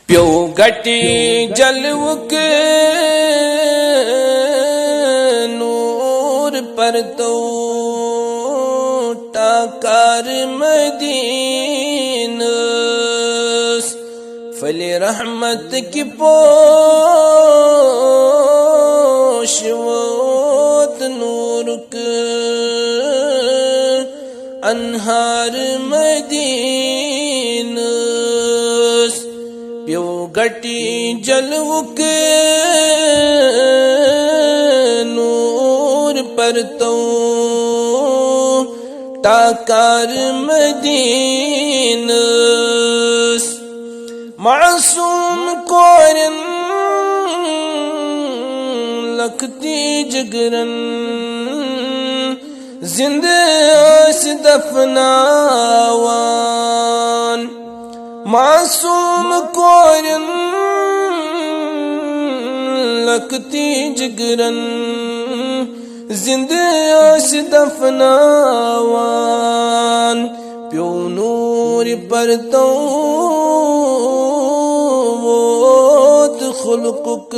प्यो गटी जलवुक नूर पर तो टाकार मदीनस फले रहमत की पोश वोत नूर अनहार मदीनस प्यो गटी जलवुक नूर पर तो टाकार मदीनस मासूम कोरन लखती जगरन जिंदस दफनावान मासूम कोरन लखती जगरन जिंदस दफनावान प्यो नूर पर तो वोत खुल्कुक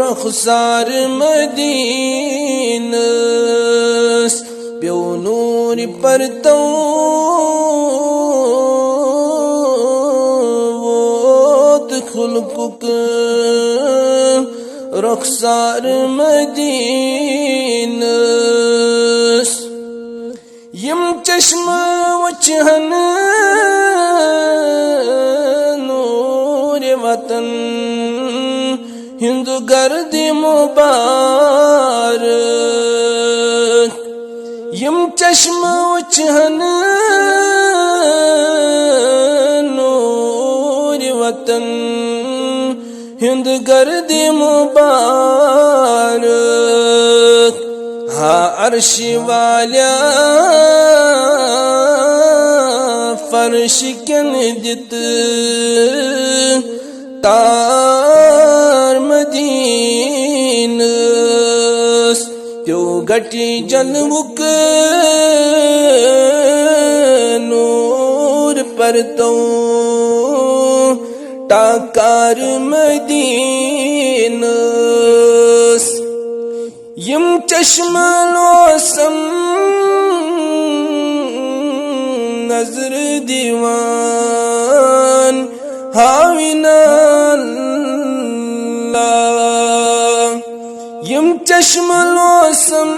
रखसार मदीनस प्यो नूर पर तो वोत खुल्कुक रखसार मदीनस यम चश्मा वचहन नूर वतन हिंदू गर्द मुबारक यम चश्मा वचहन नूर वतन हिंद गर्द मुबारक हा अर्श वाल्या फर्श कन दित तार मदीनस प्यो गटी जलवुक नूर पर तो टाकार मदीनस यम चश्मा लोसम नजर दीवान हाविना यम चश्मा लोसम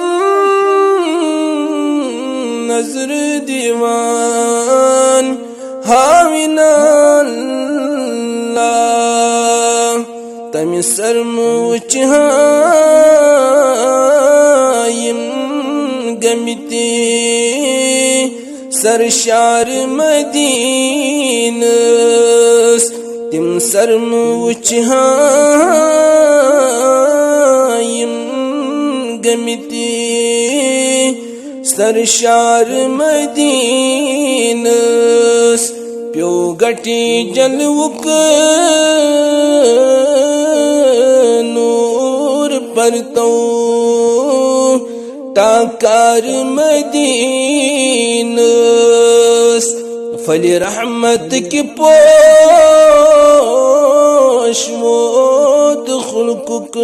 नजर दीवान हाविना तमि सरम वचहायम गमिते सरशार मदीनस तिम सरम वचहायम गमिते सरशार मदीनस प्यो गटी जलवुक नूर पर तो टाकार मदीनस फली रहमत की पोश वोत खुल्कुक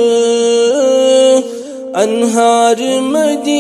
अनहार मदीनस।